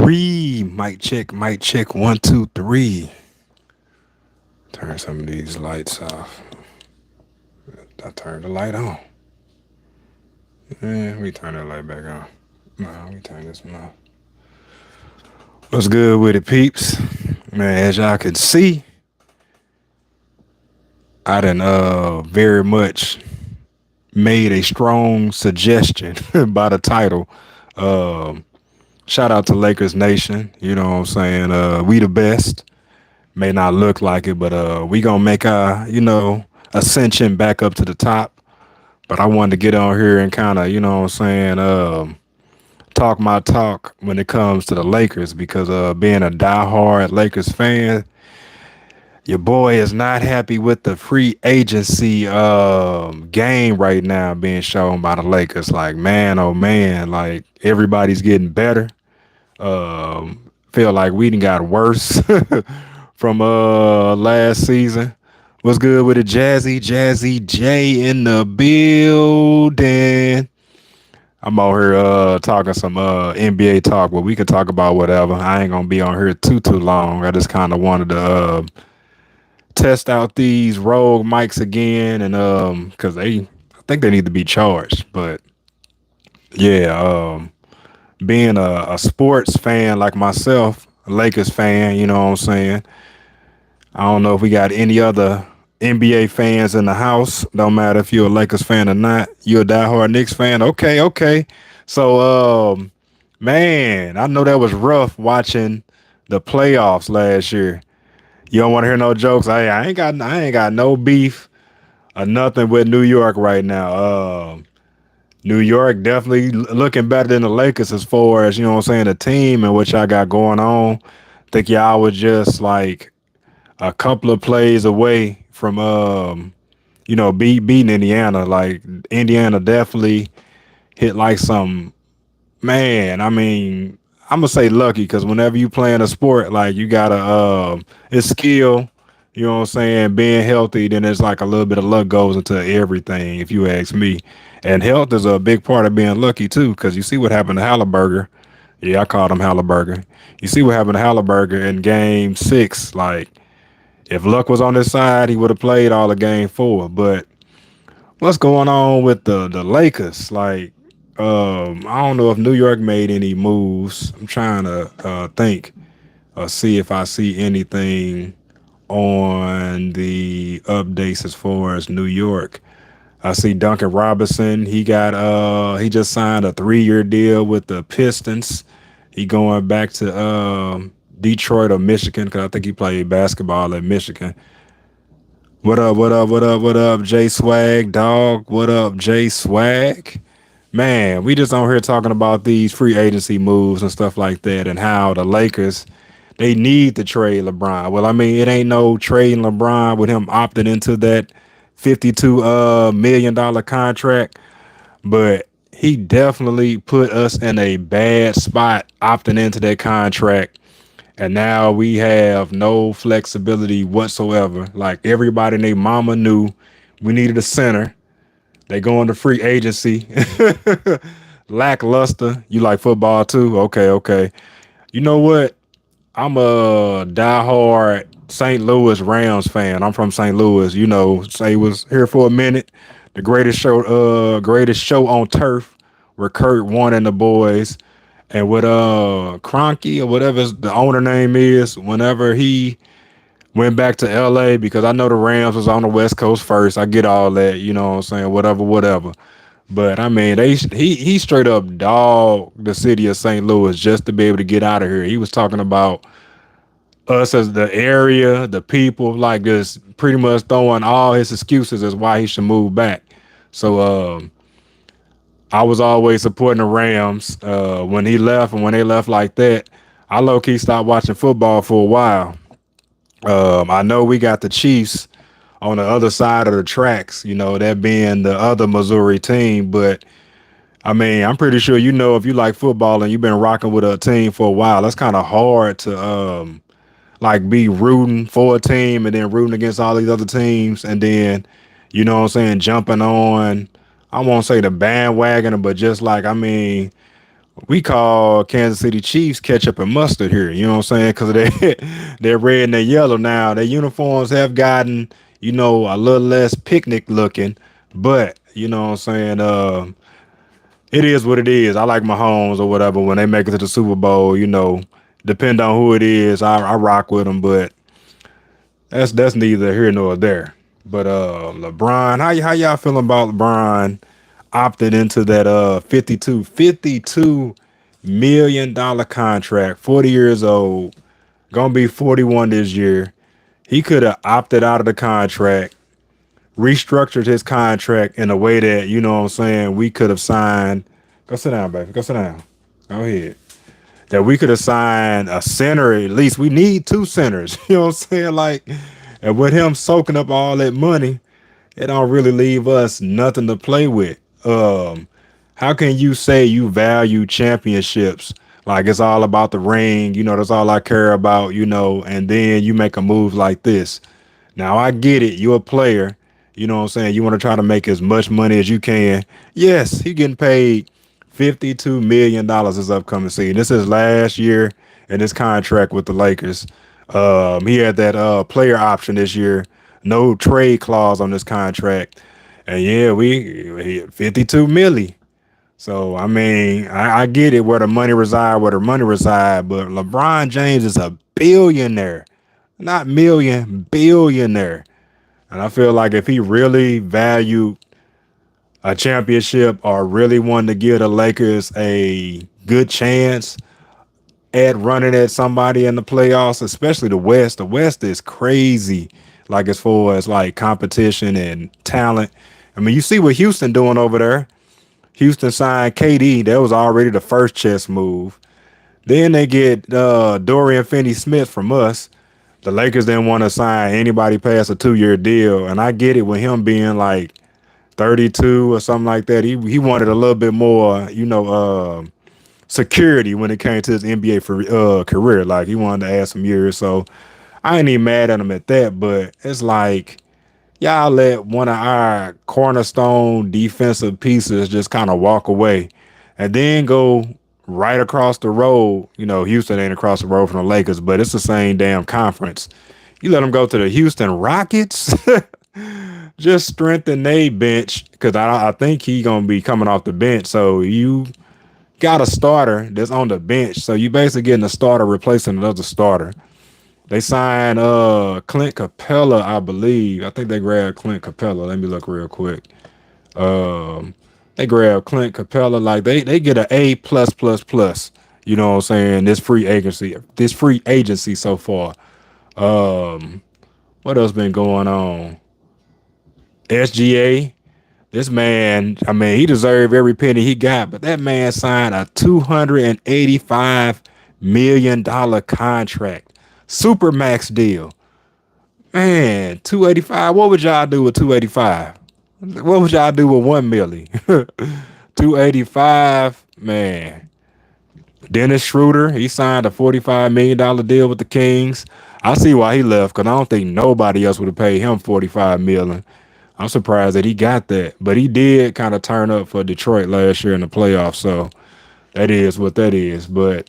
three. Mic check. One, two, three. Turn some of these lights off. I turned the light on. We turn that light back on. No, we turn this one off. What's good with it, peeps? Man, as y'all can see, I done very much made a strong suggestion by the title. Um, Shout out to Lakers Nation. You know what I'm saying? We the best. May not look like it, but we gonna make our, ascension back up to the top. But I wanted to get on here and kind of, you know what I'm saying, talk my talk when it comes to the Lakers because being a diehard Lakers fan, your boy is not happy with the free agency game right now being shown by the Lakers. Like, man, oh man, like everybody's getting better. Feel like we done got worse from last season. What's good with it, Jazzy J in the building? I'm out here talking some NBA talk, but we can talk about whatever. I ain't gonna be on here too long. I just kind of wanted to test out these Rogue mics again, and because I think they need to be charged. But yeah, being a sports fan like myself, a Lakers fan, you know what I'm saying. I don't know if we got any other NBA fans in the house. Don't matter if you're a Lakers fan or not. You're a diehard Knicks fan. Okay. So, man, I know that was rough watching the playoffs last year. You don't want to hear no jokes. I ain't got no beef or nothing with New York right now. New York definitely looking better than the Lakers as far as, you know what I'm saying, the team and what y'all got going on. Think y'all was just like a couple of plays away from beating Indiana. Like Indiana definitely hit like some, man, I mean, I'm gonna say lucky because whenever you playing a sport, like you gotta it's skill, you know what I'm saying, being healthy, then there's like a little bit of luck goes into everything, if you ask me. And health is a big part of being lucky too, because you see what happened to Halliburton. Yeah, I called him Halliburton. You see what happened to Halliburton in game six. Like, if luck was on his side, he would have played all of game four. But what's going on with the Lakers? Like, I don't know if New York made any moves. I'm trying to think, see if I see anything on the updates as far as New York. I see Duncan Robinson. He just signed a 3-year deal with the Pistons. He going back to Detroit or Michigan because I think he played basketball at Michigan. What up, J Swag, dog? What up, J Swag? Man, we just on here talking about these free agency moves and stuff like that and how the Lakers, they need to trade LeBron. Well, I mean, it ain't no trading LeBron with him opting into that 52 million dollar contract, but he definitely put us in a bad spot opting into that contract, and now we have no flexibility whatsoever. Like everybody and their mama knew we needed a center. They go into free agency. Lackluster. You like football too? Okay. You know what? I'm a diehard St. Louis Rams fan. I'm from St. Louis. You know, say was here for a minute. The greatest show on turf, where Kurt Warner and the boys, and with Cronky or whatever the owner name is. Whenever he went back to LA, because I know the Rams was on the West Coast first. I get all that, you know what I'm saying, whatever. But I mean, he straight up dog the city of St. Louis just to be able to get out of here. He was talking about us as the area, the people, like just pretty much throwing all his excuses as why he should move back. So I was always supporting the Rams when he left, and when they left like that, I low key stopped watching football for a while. I know we got the Chiefs on the other side of the tracks, you know, that being the other Missouri team. But I mean, I'm pretty sure, you know, if you like football and you've been rocking with a team for a while, that's kind of hard to like be rooting for a team and then rooting against all these other teams, and then, you know what I'm saying, jumping on, I won't say the bandwagon, but just like, I mean, We call Kansas City Chiefs ketchup and mustard here. You know what I'm saying? Because they're red and they're yellow now. Their uniforms have gotten, a little less picnic looking, but you know what I'm saying. It is what it is. I like Mahomes or whatever when they make it to the Super Bowl. Depend on who it is, I rock with them. But that's neither here nor there. But LeBron, how y'all feeling about LeBron opted into that 52 million dollar contract, 40 years old, gonna be 41 this year. He could have opted out of the contract, restructured his contract in a way that, you know what I'm saying, we could have signed. Go sit down, baby. Go sit down. Go ahead. That we could have signed a center. At least we need two centers. You know what I'm saying? Like, and with him soaking up all that money, it don't really leave us nothing to play with. How can you say you value championships? Like it's all about the ring, that's all I care about, and then you make a move like this. Now I get it, you're a player, you know what I'm saying? You want to try to make as much money as you can. Yes, he getting paid $52 million this upcoming season. This is last year in his contract with the Lakers. He had that player option this year, no trade clause on this contract. And yeah, we 52 milli. So I mean, I get it where the money reside, but LeBron James is a billionaire, not million, billionaire. And I feel like if he really valued a championship or really wanted to give the Lakers a good chance at running at somebody in the playoffs, especially the West is crazy. Like as far as like competition and talent. I mean, you see what Houston doing over there. Houston signed KD. That was already the first chess move. Then they get Dorian Finney-Smith from us. The Lakers didn't want to sign anybody past a 2-year deal, and I get it with him being like 32 or something like that. He wanted a little bit more, security when it came to his NBA career. Like he wanted to add some years. So I ain't even mad at him at that. But it's like y'all let one of our cornerstone defensive pieces just kind of walk away and then go right across the road. Houston ain't across the road from the Lakers, but it's the same damn conference. You let them go to the Houston Rockets, just strengthen their bench because I think he gonna be coming off the bench. So you got a starter that's on the bench. So you basically getting a starter replacing another starter. They signed Clint Capella, I believe. I think they grabbed Clint Capella. Let me look real quick. Um, they grabbed Clint Capella. Like they get an A plus plus plus. You know what I'm saying? This free agency so far. Um, what else been going on? SGA. This man, I mean, he deserved every penny he got, but that man signed a $285 million contract, super max deal. Man, 285. What would y'all do with 285? What would y'all do with 1 milli? 285, man. Dennis Schroeder, he signed a $45 million deal with the Kings. I see why he left because I don't think nobody else would have paid him 45 million. I'm surprised that he got that, but he did kind of turn up for Detroit last year in the playoffs. So that is what that is. But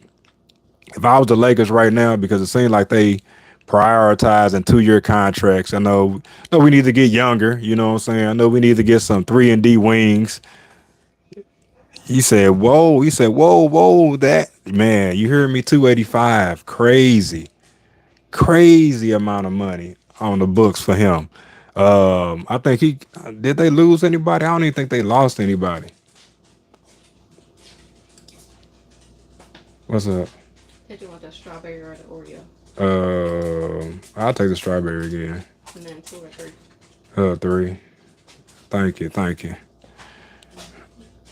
if I was the Lakers right now, because it seems like they prioritizing 2-year contracts. I know we need to get younger. You know what I'm saying? I know we need to get some 3-and-D wings. He said, "Whoa!" He said, "Whoa, whoa!" That man, you hear me? 285, crazy, crazy amount of money on the books for him. I think he did. They lose anybody? I don't even think they lost anybody. What's up? Did you want the strawberry or the Oreo? I'll take the strawberry again. And then 2 or 3. 3. Thank you, thank you.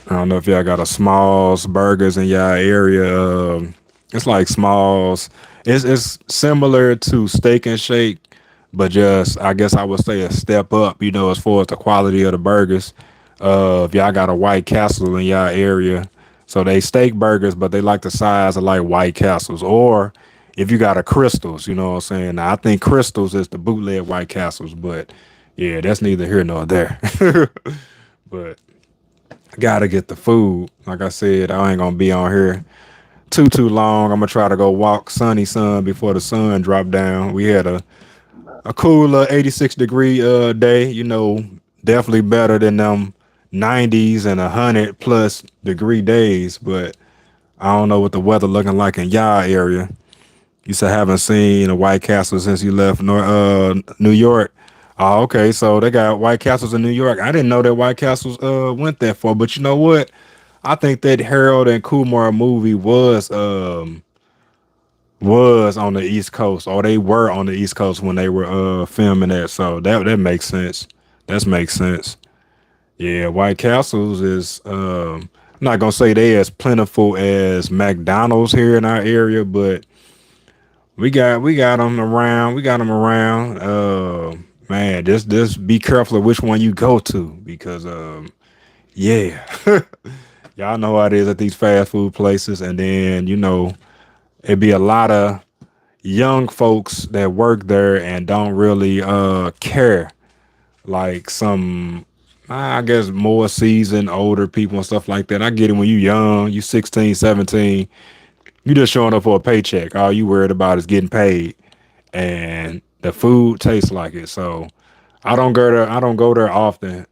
I don't know if y'all got a Smalls Burgers in y'all area. It's like Smalls. It's similar to Steak and Shake, but just I guess I would say a step up. As far as the quality of the burgers. If y'all got a White Castle in y'all area, so they steak burgers, but they like the size of like White Castles. Or if you got a Crystals, you know what I'm saying. Now, I think Crystals is the bootleg White Castles, but yeah, that's neither here nor there. But Gotta get the food. Like I said, I ain't gonna be on here too long. I'm gonna try to go walk sunny sun before the sun drop down. We had a cool 86-degree day. Definitely better than them 90s and 100+ degree days. But I don't know what the weather looking like in y'all area. You said haven't seen a White Castle since you left New York. Oh, okay. So they got White Castles in New York. I didn't know that White Castles went that far. But you know what? I think that Harold and Kumar movie was on the East Coast, or they were on the East Coast when they were filming that. So that makes sense. That makes sense. Yeah, White Castles is I'm not gonna say they as plentiful as McDonald's here in our area, but we got them around. We got them around. Man, just be careful of which one you go to because yeah, y'all know how it is at these fast food places, and then it'd be a lot of young folks that work there and don't really care like some I guess more seasoned older people and stuff like that. I get it when you young, you 16, 17, you just showing up for a paycheck. All you worried about is getting paid and the food tastes like it. So I don't go there often.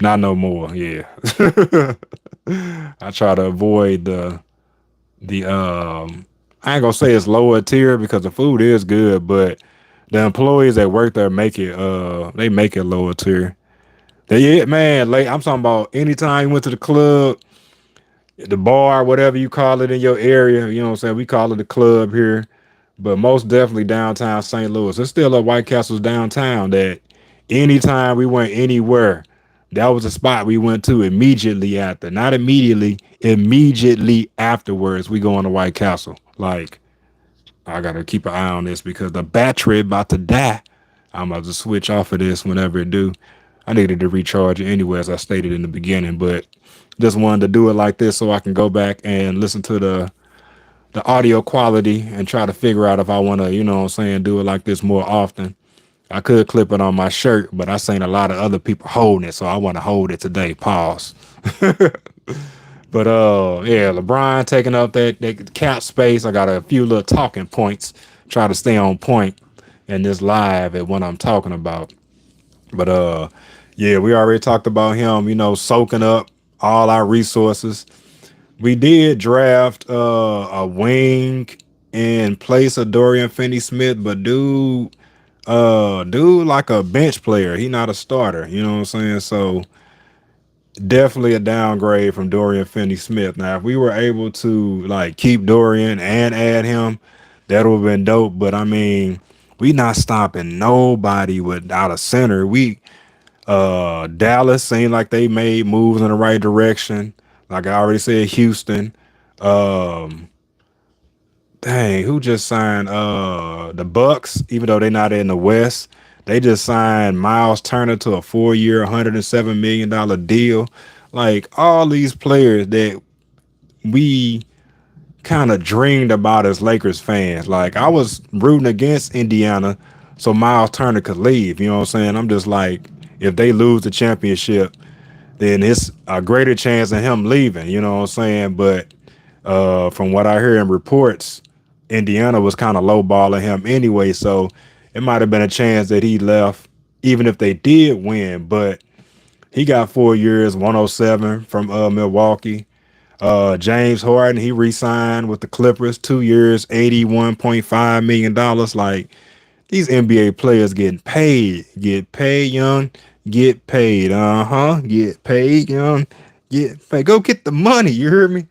Not no more. Yeah. I try to avoid the I ain't gonna say it's lower tier because the food is good, but the employees that work there they make it lower tier. Yeah, man, like I'm talking about anytime you went to the club, the bar, whatever you call it in your area, you know what I'm saying? We call it the club here. But most definitely downtown St. Louis. There's still a White Castle's downtown that anytime we went anywhere, that was a spot we went to immediately after. Not immediately, immediately afterwards, we go on to White Castle. Like, I gotta keep an eye on this because the battery about to die. I'm about to switch off of this whenever it do. I needed to recharge it anyway, as I stated in the beginning, but just wanted to do it like this so I can go back and listen to the audio quality and try to figure out if I want to, what I'm saying, do it like this more often. I could clip it on my shirt, but I seen a lot of other people holding it, so I want to hold it today. Pause. But yeah, LeBron taking up that cap space. I got a few little talking points. Try to stay on point in this live at what I'm talking about. But yeah, we already talked about him, soaking up all our resources. We did draft a wing in place of Dorian Finney-Smith, but dude like a bench player. He not a starter, you know what I'm saying? So definitely a downgrade from Dorian Finney-Smith. Now, if we were able to like keep Dorian and add him, that would have been dope. But I mean, we not stopping nobody without a center. We Dallas seemed like they made moves in the right direction. Like I already said, Houston. Um, Dang, who just signed the Bucks? Even though they're not in the West, they just signed Miles Turner to a 4-year, $107 million deal. Like all these players that we kind of dreamed about as Lakers fans. Like I was rooting against Indiana so Miles Turner could leave. You know what I'm saying? I'm just like, if they lose the championship, then it's a greater chance of him leaving. You know what I'm saying? But from what I hear in reports, Indiana was kind of lowballing him anyway. So it might have been a chance that he left, even if they did win. But he got 4 years, 107 from Milwaukee. James Harden, he re-signed with the Clippers, 2 years, $81.5 million. Like these NBA players get paid, young, get paid. Get paid, young, get paid. Go get the money. You heard me?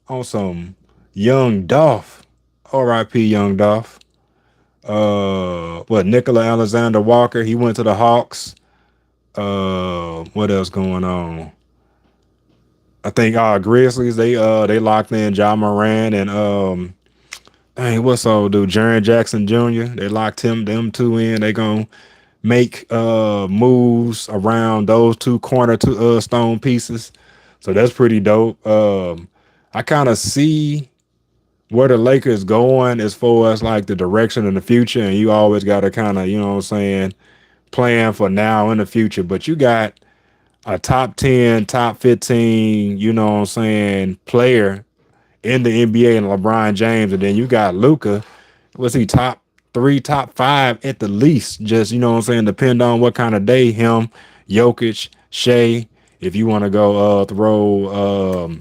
On some young Dolph, R.I.P. Young Dolph. What Nicola Alexander Walker? He went to the Hawks. What else going on? I think Grizzlies they locked in Ja Moran and dang, what's old dude Jaren Jackson Jr. They locked them two in. They gonna make moves around those two corner to stone pieces. So that's pretty dope. I kind of see where the Lakers going as far as like the direction in the future, and you always got to kind of, you know what I'm saying, plan for now and the future. But you got a top 10, top 15, you know what I'm saying, player in the NBA and LeBron James, and then you got Luca. Was he top three, top five at the least? Just you know what I'm saying. Depend on what kind of day. Him, Jokic, Shea. If you want to go throw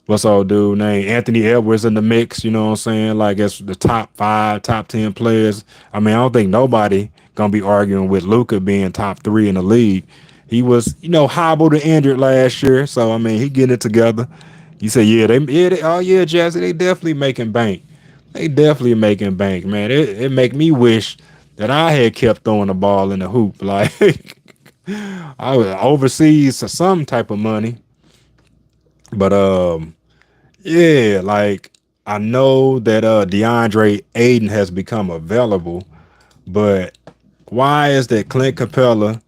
what's old dude name Anthony Edwards in the mix. You know what I'm saying? Like it's the top five, top 10 players. I mean, I don't think nobody gonna be arguing with Luca being top three in the league. He was, hobbled and injured last year, so I mean, he getting it together. You say, oh yeah, Jazzy, they definitely making bank. They definitely making bank, man. It make me wish that I had kept throwing the ball in the hoop, like I was overseas for some type of money. But yeah, like I know that DeAndre Aiden has become available, but why is that Clint Capella?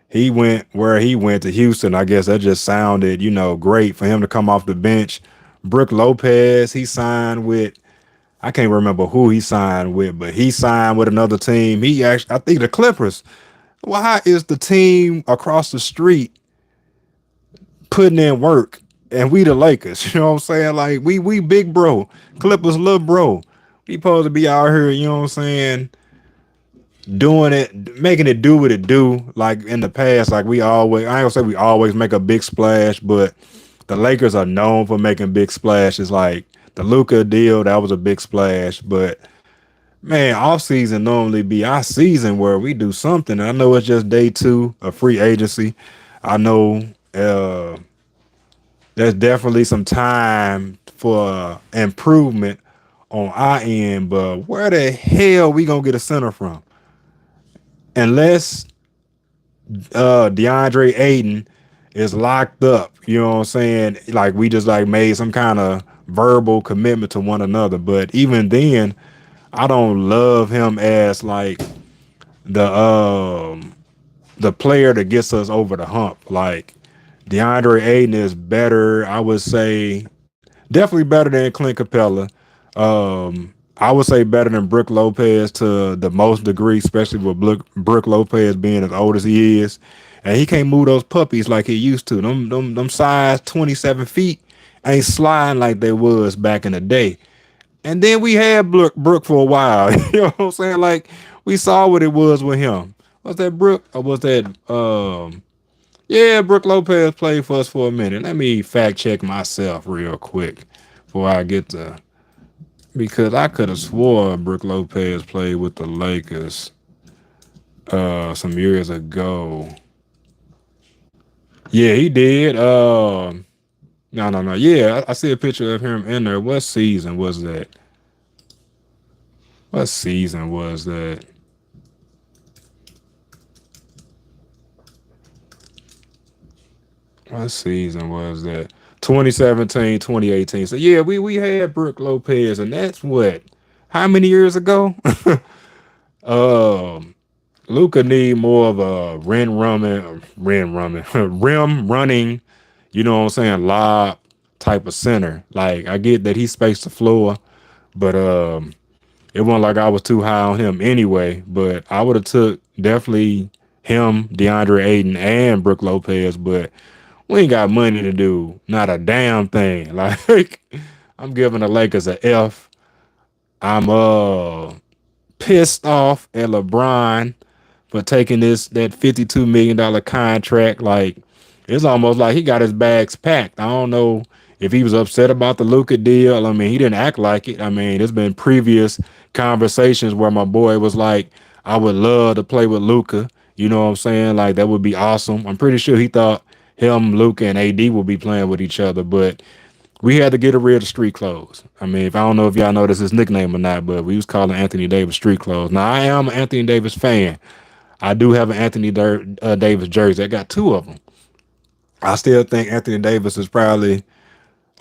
He went where he went to Houston. I guess that just sounded, great for him to come off the bench. Brook Lopez, he signed with I can't remember who he signed with, but he signed with another team. He actually, I think the Clippers. Why is the team across the street putting in work and we the Lakers? You know what I'm saying? Like we big bro. Clippers little bro. We supposed to be out here, you know what I'm saying, doing it, making it do what it do. Like in the past, like I ain't gonna say we always make a big splash, but the Lakers are known for making big splashes. Like the Luka deal, that was a big splash. But man, off season normally be our season where we do something. I know it's just day two of free agency. I know there's definitely some time for improvement on our end, but where the hell we gonna get a center from? Unless DeAndre Aiden is locked up, you know what I'm saying? Like we just like made some kind of verbal commitment to one another. But even then, I don't love him as like the the player that gets us over the hump. Like DeAndre Aiden is better, I would say, definitely better than Clint Capella. I would say better than Brook Lopez to the most degree, especially with Brook Lopez being as old as he is, and he can't move those puppies like he used to. Them size 27 feet ain't sliding like they was back in the day. And then we had Brook for a while. You know what I'm saying? Like we saw what it was with him. Was that Brook or was that yeah, Brook Lopez played for us for a minute. Let me fact check myself real quick before I get to because I could have swore Brook Lopez played with the Lakers some years ago. Yeah, he did. No. Yeah, I see a picture of him in there. What season was that? What season was that? What season was that? 2017, 2018. So yeah, we had Brook Lopez, and that's what? How many years ago? um Luca need more of a rim running, you know what I'm saying, lob type of center. Like I get that he spaced the floor, but it wasn't like I was too high on him anyway. But I would have took definitely him, DeAndre Aiden, and Brook Lopez, but we ain't got money to do not a damn thing. Like I'm giving the Lakers a F. I'm pissed off at LeBron for taking that $52 million contract. Like it's almost like he got his bags packed. I don't know if he was upset about the Luka deal. I mean, he didn't act like it. I mean, there's been previous conversations where my boy was like, I would love to play with Luka. You know what I'm saying? Like that would be awesome. I'm pretty sure he thought him, Luka, and AD would be playing with each other, but we had to get rid of street clothes. I mean, if I don't know if y'all know this his nickname or not, but we was calling Anthony Davis street clothes. Now I am an Anthony Davis fan. I do have an Davis jersey. I got two of them. I still think Anthony Davis is probably,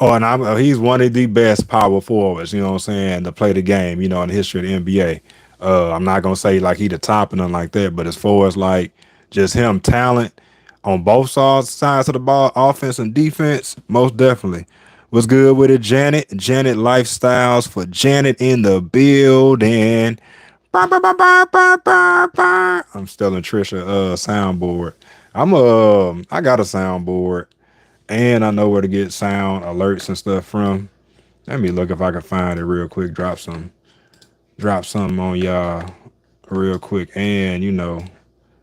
he's one of the best power forwards, you know what I'm saying, to play the game, in the history of the NBA. I'm not going to say like he the top and nothing like that, but as far as like just him talent on both sides of the ball, offense and defense, most definitely. What's good with it, Janet? Janet Lifestyles for Janet in the building. Bah, bah, bah, bah, bah, bah, bah. I'm still in Trisha soundboard. I got a soundboard and I know where to get sound alerts and stuff from. Let me look if I can find it real quick. Drop something on y'all real quick. And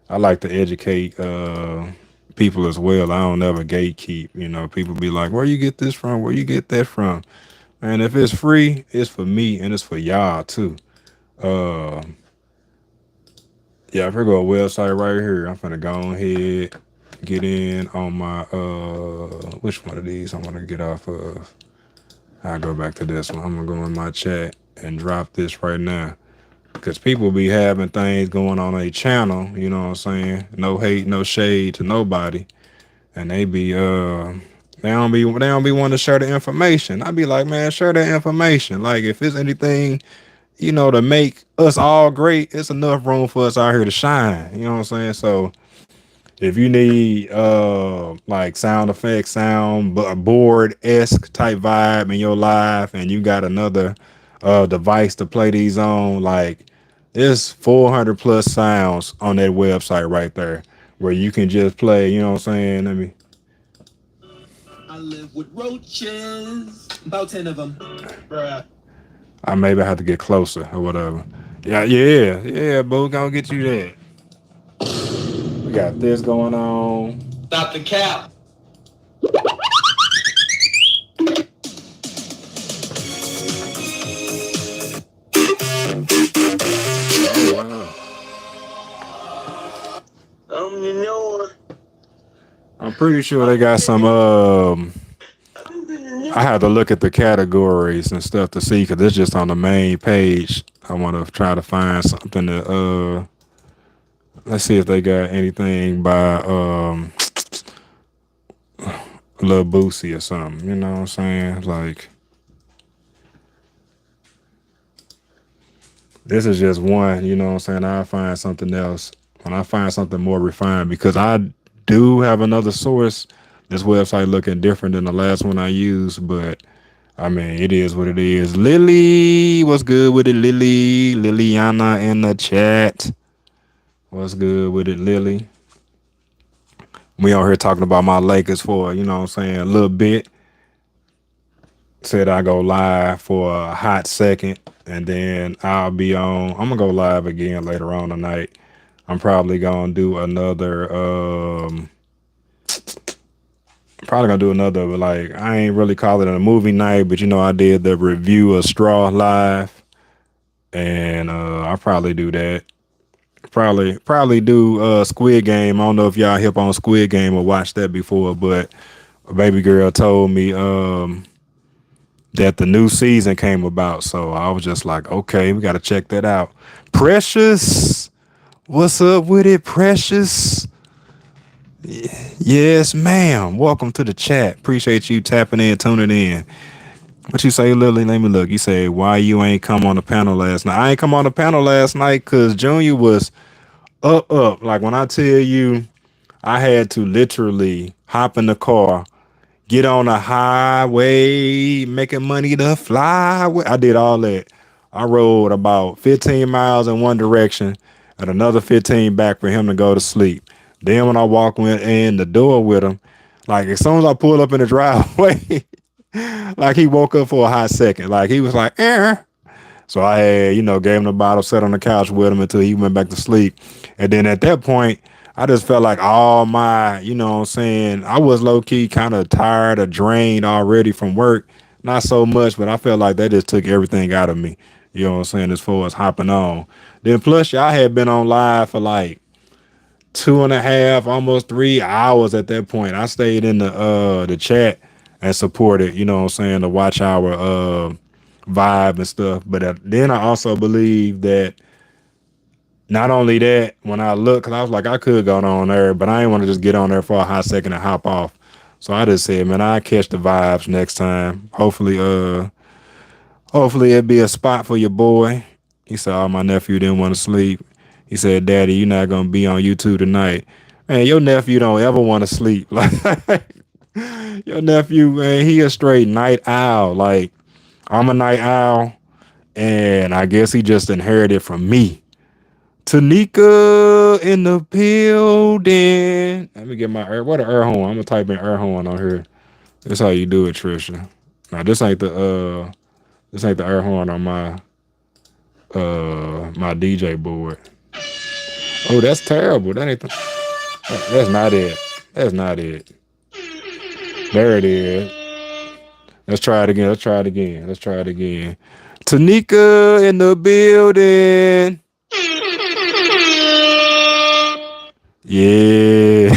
I like to educate people as well. I don't ever gatekeep. People be like, "Where you get this from? Where you get that from?" And if it's free, it's for me and it's for y'all too. Uh, yeah, if I go a website right here, I'm gonna go ahead get in on my which one of these I want to get off of. I'll go back to this one. I'm gonna go in my chat and drop this right now. Because people be having things going on a channel, you know what I'm saying? No hate, no shade to nobody. And they don't be wanting to share the information. I be like, man, share that information. Like if it's anything, to make us all great, it's enough room for us out here to shine. You know what I'm saying? So if you need like sound effects, board esque type vibe in your life, and you got another device to play these on, like there's 400 plus sounds on that website right there where you can just play. You know what I'm saying? I live with roaches. About 10 of them. Bruh. I maybe have to get closer or whatever. Yeah, yeah, yeah, boo, gonna get you that. We got this going on. Stop the cap. Oh wow. You know. I'm pretty sure they got some I had to look at the categories and stuff to see because it's just on the main page. I want to try to find something to let's see if they got anything by Lil Boosie or something. You know what I'm saying? Like this is just one. You know what I'm saying? I'll find something else when I find something more refined because I do have another source. This website looking different than the last one I used, but I mean, it is what it is. Lily, what's good with it, Lily? Liliana in the chat. What's good with it, Lily? We out here talking about my Lakers for, you know what I'm saying, a little bit. Said I go live for a hot second and then I'll be on. I'm gonna go live again later on tonight. I'm probably gonna do another probably gonna do another, like I ain't really call it a movie night, but I did the review of Straw live and I'll probably do that. Probably do Squid Game. I don't know if y'all hip on Squid Game or watched that before, but a baby girl told me that the new season came about, so I was just like, okay, we got to check that out. Precious, what's up with it, Precious? Yes, ma'am. Welcome to the chat. Appreciate you tapping in, tuning in. What you say, Lily? Let me look. You say why you ain't come on the panel last night? I ain't come on the panel last night because Junior was up. Like when I tell you, I had to literally hop in the car, get on the highway, making money to fly. I did all that. I rode about 15 miles in one direction and another 15 back for him to go to sleep. Then when I walked in the door with him, like as soon as I pulled up in the driveway, like he woke up for a hot second. Like he was like, eh. So I had, gave him the bottle, sat on the couch with him until he went back to sleep. And then at that point, I just felt like all my, what I'm saying, I was low key kind of tired or drained already from work. Not so much, but I felt like that just took everything out of me. You know what I'm saying? As far as hopping on. Then plus y'all had been on live for like 2.5, almost 3 hours at that point. I stayed in the chat and supported, you know what I'm saying, to watch our vibe and stuff. But then I also believe that not only that, when I look, cause I was like, I could go on there, but I didn't want to just get on there for a hot second and hop off. So I just said, man, I catch the vibes next time. Hopefully it'll be a spot for your boy. He said, oh, my nephew didn't want to sleep. He said, Daddy, you're not gonna be on YouTube tonight. Man, your nephew don't ever want to sleep. Like your nephew, man, he a straight night owl. Like I'm a night owl, and I guess he just inherited from me. Tanika in the building. Let me get my what a air horn. I'm gonna type in air horn on here. That's how you do it, Trisha. Now this ain't the air horn on my DJ board. Oh, that's terrible. That's not it. That's not it. There it is. Let's try it again. Let's try it again. Let's try it again. Tanika in the building. Yeah.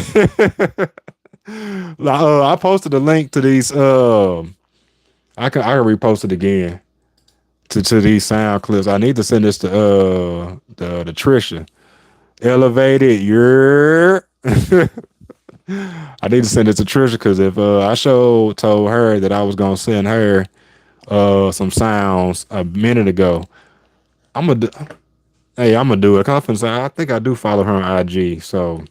I posted a link to these. I can repost it again to these sound clips. I need to send this to the Trisha. Elevated, you're. I need to send it to Trisha because if I told her that I was gonna send her some sounds a minute ago, I'm gonna hey I'm gonna do it. I think I do follow her on IG, so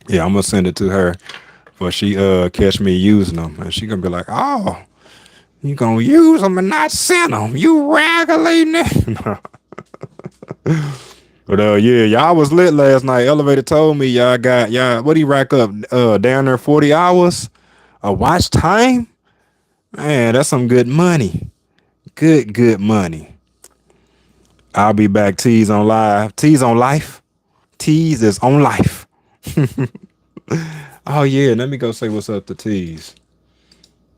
yeah, I'm gonna send it to her for she catch me using them, and she gonna be like, oh, you gonna use them and not send them? You regulating it? But yeah, y'all was lit last night. Elevator told me y'all what do you rack up down there 40 hours a watch time? Man, that's some good money. Good money. I'll be back. Tease on live. Tease on life. Tease is on life. Oh yeah, let me go say what's up to Tease.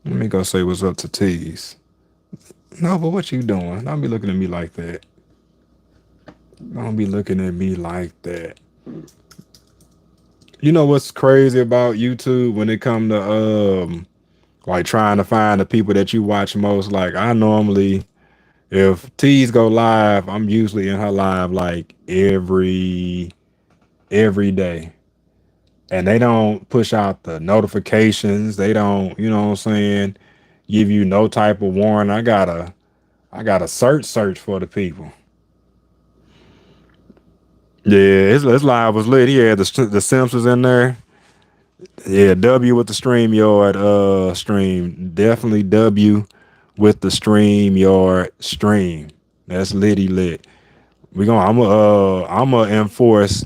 Let me go say what's up to Tease. No, but what you doing? Don't be looking at me like that. Don't be looking at me like that. You know what's crazy about YouTube when it come to like trying to find the people that you watch most? Like I normally if T's go live, I'm usually in her live like every day. And they don't push out the notifications. They don't, you know what I'm saying, give you no type of warning. I gotta search for the people. Yeah, his live was lit. He had the Simpsons in there. Yeah, W with the StreamYard stream. Definitely W with the StreamYard stream. That's litty lit. I'm gonna enforce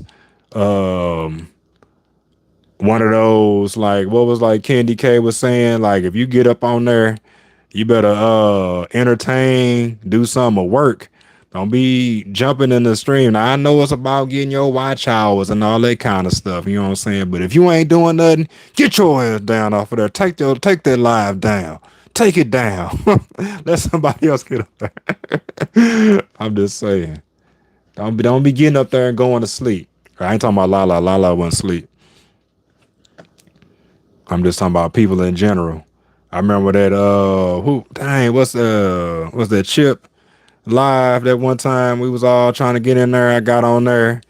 um one of those like what was like Candy K was saying, like if you get up on there, you better entertain, do some of work. Don't be jumping in the stream. Now I know it's about getting your watch hours and all that kind of stuff. You know what I'm saying? But if you ain't doing nothing, get your ass down off of there. Take that live down. Take it down. Let somebody else get up there. I'm just saying. Don't be getting up there and going to sleep. I ain't talking about Lala. Lala wouldn't sleep. I'm just talking about people in general. I remember that what's that Chip live that one time we was all trying to get in there. I got on there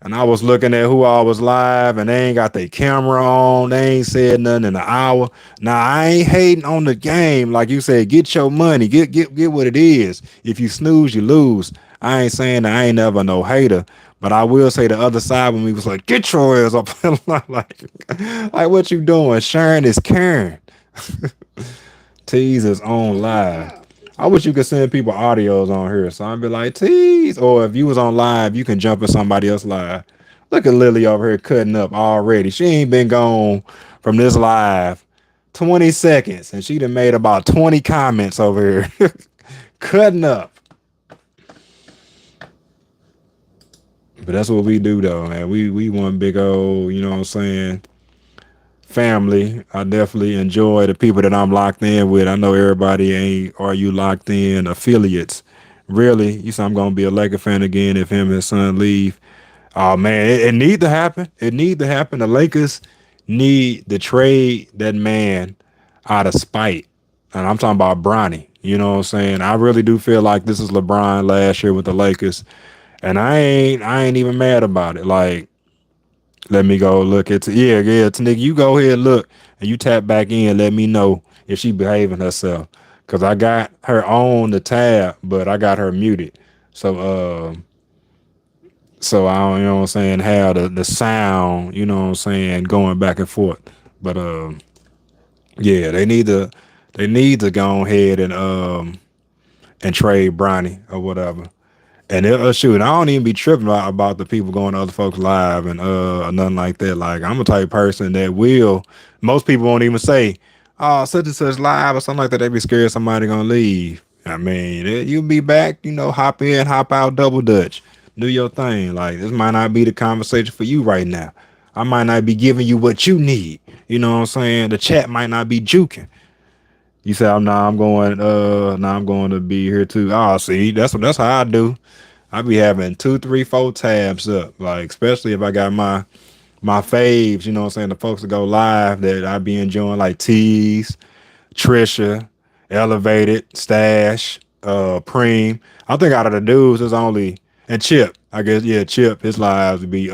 and I was looking at who all was live and they ain't got their camera on. They ain't said nothing in an hour. Now I ain't hating on the game. Like you said, get your money. Get what it is. If you snooze, you lose. I ain't saying that I ain't never no hater. But I will say the other side when we was like, get your ass up. like what you doing? Sharing is caring. Tease is on live. I wish you could send people audios on here. So I'd be like, tease. Or if you was on live, you can jump in somebody else live. Look at Lily over here cutting up already. She ain't been gone from this live 20 seconds. And she done made about 20 comments over here. Cutting up. But that's what we do though, man. We one big old, you know what I'm saying, family. I definitely enjoy the people that I'm locked in with. I know everybody ain't are you locked in affiliates. Really, you say I'm gonna be a Laker fan again if him and his son leave. Oh man, it need to happen. It need to happen. The Lakers need to trade that man out of spite. And I'm talking about Bronny. You know what I'm saying? I really do feel like this is LeBron last year with the Lakers. And I ain't even mad about it. Like, let me go look at Nigga, you go ahead and look and you tap back in. Let me know if she behaving herself. Cause I got her on the tab, but I got her muted. So I don't, you know what I'm saying, have the sound, you know what I'm saying, going back and forth. But yeah, they need to go ahead and trade Bronny or whatever. And shoot, I don't even be tripping about the people going to other folks live and or nothing like that. Like I'm a type of person that will. Most people won't even say, "Oh, such and such live" or something like that. They be scared somebody gonna leave. I mean, you'll be back. Hop in, hop out, double dutch, do your thing. Like this might not be the conversation for you right now. I might not be giving you what you need. You know what I'm saying? The chat might not be juking. You say, I'm going to be here too. Oh, see, that's how I do. I be having two, three, four tabs up. Like, especially if I got my faves, you know what I'm saying, the folks that go live that I be enjoying, like Tease, Trisha, Elevated, Stash, Preem. I think out of the dudes, there's only and Chip. I guess yeah, Chip. His lives would be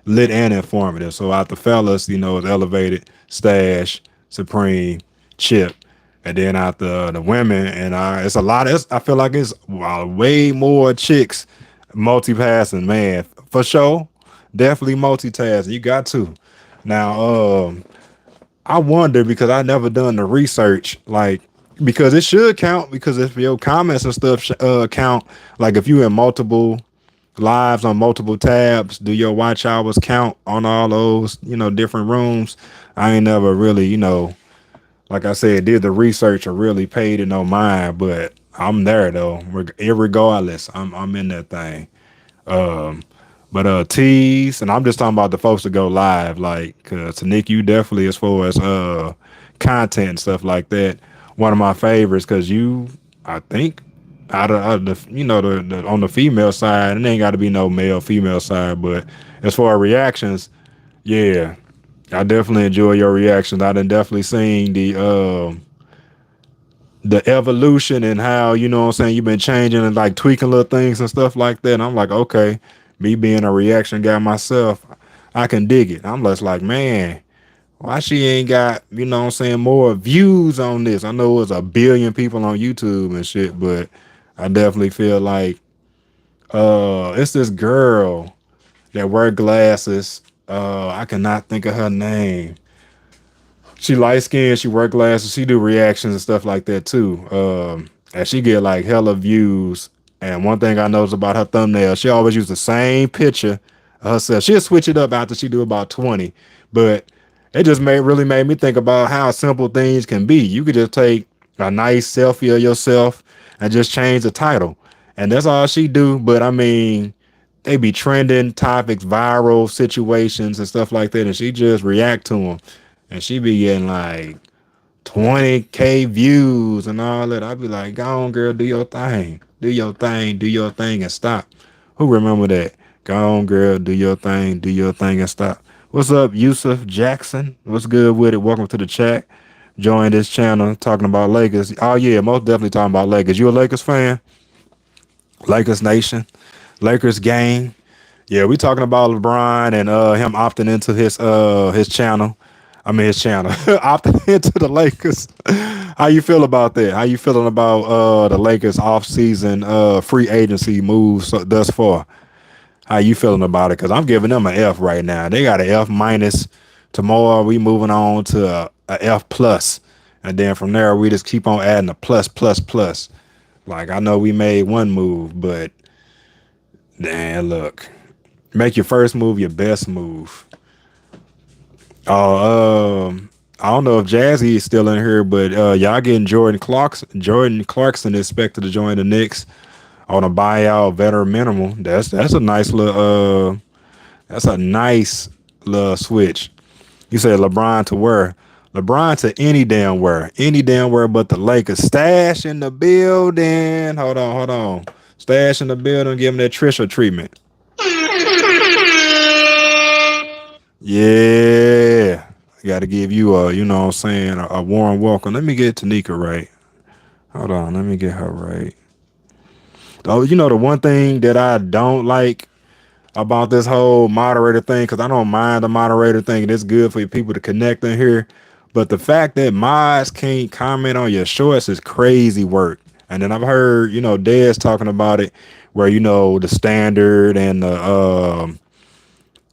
lit and informative. So out the fellas, it's Elevated, Stash, Supreme, Chip, and then out the women, and it's a lot. I feel like it's way more chicks multi-passing, man, for sure. Definitely multitasking. You got to. Now, I wonder because I never done the research, like because it should count because if your comments and stuff count, like if you in multiple lives on multiple tabs, do your watch hours count on all those different rooms? I ain't never really like I said did the research or really paid it no mind, but I'm there though. Irregardless, I'm in that thing. Um, but tease, and I'm just talking about the folks that go live, like, cause Nick, you definitely as far as content and stuff like that, one of my favorites, cause I think, out of the the on the female side, it ain't got to be no male female side, but as far as reactions, yeah, I definitely enjoy your reactions. I done definitely seen the evolution and how what I'm saying you've been changing and like tweaking little things and stuff like that. And I'm like, okay, me being a reaction guy myself, I can dig it. I'm just like, man, why she ain't got what I'm saying more views on this? I know it's a billion people on YouTube and shit, but I definitely feel like it's this girl that wear glasses. I cannot think of her name. She light skinned, she wear glasses, she do reactions and stuff like that too. And she get like hella views. And one thing I noticed about her thumbnail, she always use the same picture of herself. She'll switch it up after she do about 20. But it just really made me think about how simple things can be. You could just take a nice selfie of yourself and just change the title. And that's all she do. But I mean, they be trending topics, viral situations and stuff like that. And she just react to them and she be getting like 20K views and all that. I'd be like, go on, girl, do your thing. Do your thing, do your thing and stop. Who remember that? Go on, girl, do your thing and stop. What's up, Yusuf Jackson? What's good with it? Welcome to the chat. Join this channel talking about Lakers. Oh, yeah, most definitely talking about Lakers. You a Lakers fan? Lakers Nation? Lakers gang? Yeah, we talking about LeBron and him opting into his channel. I mean his channel. Opting into the Lakers. How you feel about that? How you feeling about the Lakers off season free agency moves thus far? How you feeling about it? Cause I'm giving them an F right now. They got an F minus. Tomorrow we moving on to a F plus. And then from there we just keep on adding a plus plus plus. Like I know we made one move, but damn, look. Make your first move your best move. I don't know if Jazzy is still in here, but y'all getting Jordan Clarkson. Jordan Clarkson is expected to join the Knicks on a buyout veteran minimum. That's a nice little that's a nice little switch. You said LeBron to where? LeBron to any damn where but the Lakers. Stash in the building. Hold on. Stash in the building. Give him that Trisha treatment. Yeah. I got to give you what I'm saying, a warm welcome. Let me get Tanika right. Hold on. Let me get her right. Oh, the one thing that I don't like about this whole moderator thing, because I don't mind the moderator thing. It's good for people to connect in here. But the fact that mods can't comment on your shorts is crazy work. And then I've heard, Dez talking about it where, the standard and the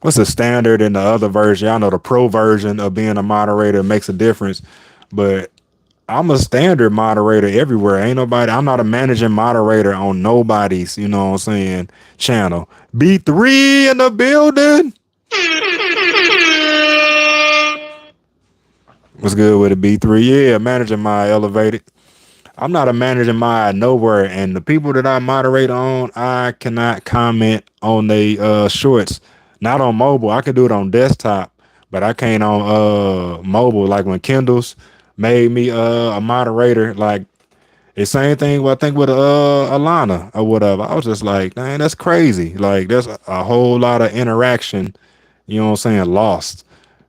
what's the standard and the other version? I know the pro version of being a moderator makes a difference, but I'm a standard moderator everywhere. Ain't nobody. I'm not a managing moderator on nobody's. You know what I'm saying? Channel. B3 in the building. What's good with it, B3? Yeah, managing my elevated. I'm not a manager mod nowhere, and the people that I moderate on, I cannot comment on they shorts. Not on mobile. I can do it on desktop, but I can't on mobile. Like when Kendall's made me a moderator, like the same thing. Well, I think with Alana or whatever. I was just like, man, that's crazy. Like there's a whole lot of interaction. You know what I'm saying? Lost.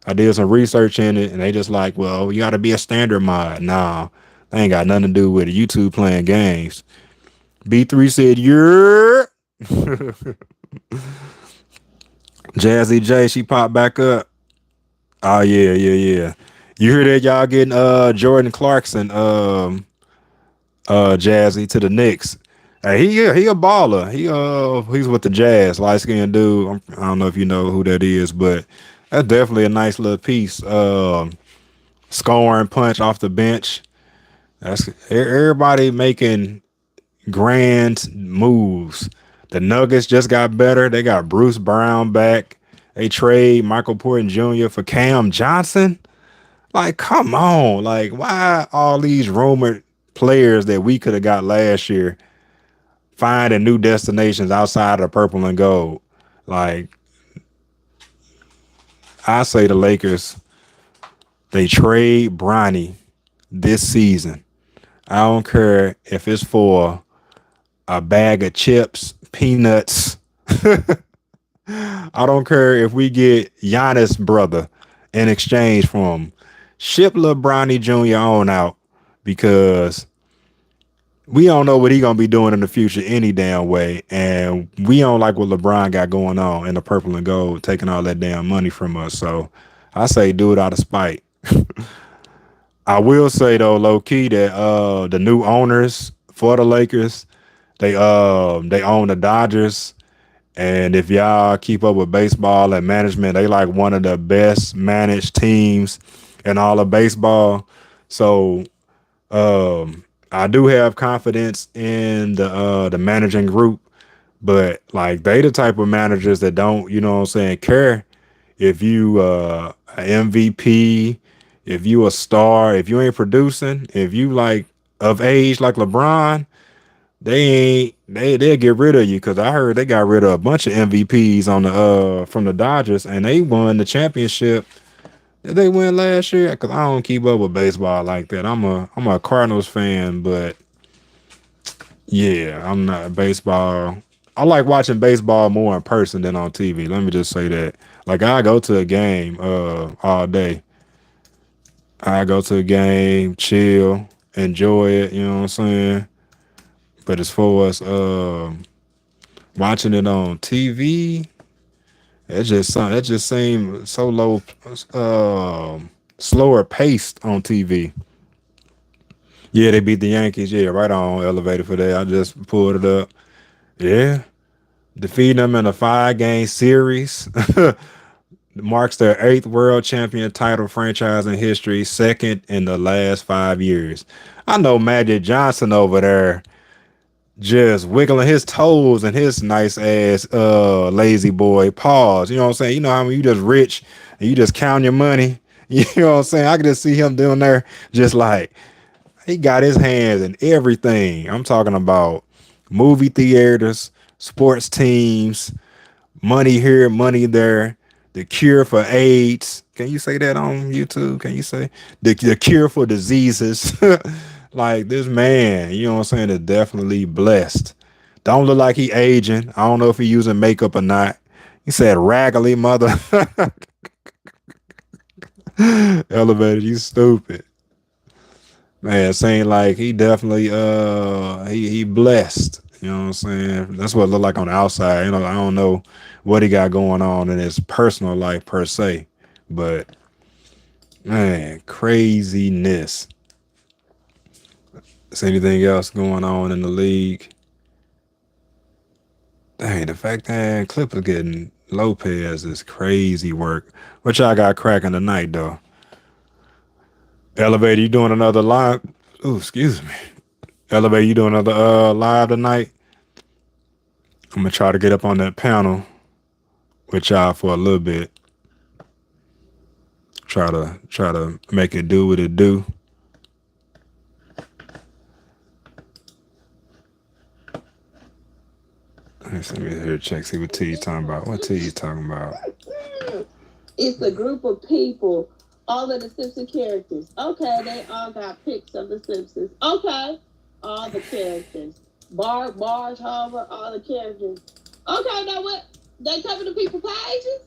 I did some research in it, and they just like, well, you got to be a standard mod. Nah, they ain't got nothing to do with it. YouTube playing games. B3 said, "Yeah." Jazzy J, she popped back up. Oh yeah, yeah, yeah. You hear that y'all getting Jordan Clarkson Jazzy to the Knicks. Hey, he a baller. He's with the Jazz, light skinned dude. I don't know if you know who that is, but that's definitely a nice little piece. Scoring punch off the bench. That's everybody making grand moves. The Nuggets just got better. They got Bruce Brown back. They trade Michael Porter Jr. for Cam Johnson. Like, come on. Like, why all these rumored players that we could have got last year finding new destinations outside of purple and gold? Like, I say the Lakers, they trade Bronny this season. I don't care if it's for a bag of chips, peanuts. I don't care if we get Giannis' brother in exchange for him. Ship LeBron Jr. on out because we don't know what he gonna be doing in the future any damn way, and we don't like what LeBron got going on in the purple and gold, taking all that damn money from us. So I say do it out of spite. I will say though, low key, that the new owners for the Lakers, they own the Dodgers. And if y'all keep up with baseball and management, they like one of the best managed teams in all of baseball. So I do have confidence in the managing group, but like they the type of managers that don't, you know what I'm saying, care if you an MVP, if you a star, if you ain't producing, if you like of age like LeBron, they ain't they'll get rid of you because I heard they got rid of a bunch of MVPs on the from the Dodgers and they won the championship. Did they win last year? Because I don't keep up with baseball like that. I'm a Cardinals fan, but yeah, I'm not baseball. I like watching baseball more in person than on TV. Let me just say that. Like I go to a game all day. I go to a game, chill, enjoy it. You know what I'm saying? But as far as watching it on TV, that just seemed so low, slower paced on TV. Yeah, they beat the Yankees. Yeah, right on elevated for that. I just pulled it up. Yeah, defeating them in a 5-game series. Marks their 8th world champion title franchise in history, second in the last 5 years. I know Magic Johnson over there just wiggling his toes and his nice ass lazy boy paws. You know what I'm saying? You know how you just rich and you just count your money. You know what I'm saying? I can just see him doing there just like he got his hands in everything. I'm talking about movie theaters, sports teams, money here, money there. The cure for AIDS. Can you say that on YouTube? Can you say the cure for diseases? Like this man, you know what I'm saying, is definitely blessed. Don't look like he aging. I don't know if he using makeup or not. He said raggedy mother. Elevated, you stupid. Man, saying like he definitely he blessed. You know what I'm saying? That's what it look like on the outside. You know, I don't know what he got going on in his personal life per se. But man, craziness. Is anything else going on in the league? Dang, the fact that Clippers getting Lopez is crazy work. What y'all got cracking tonight though? Elevator, you doing another live? Ooh, excuse me. Elevator, you doing another live tonight? I'm gonna try to get up on that panel with y'all for a little bit. Try to make it do what it do. Let me hear check. See what T talking about. What T talking about? It's a group of people, all of the Simpson characters. Okay, they all got pics of the Simpsons. Okay, all the characters. Bart, Marge, Homer, all the characters. Okay, now what? They cover the people pages?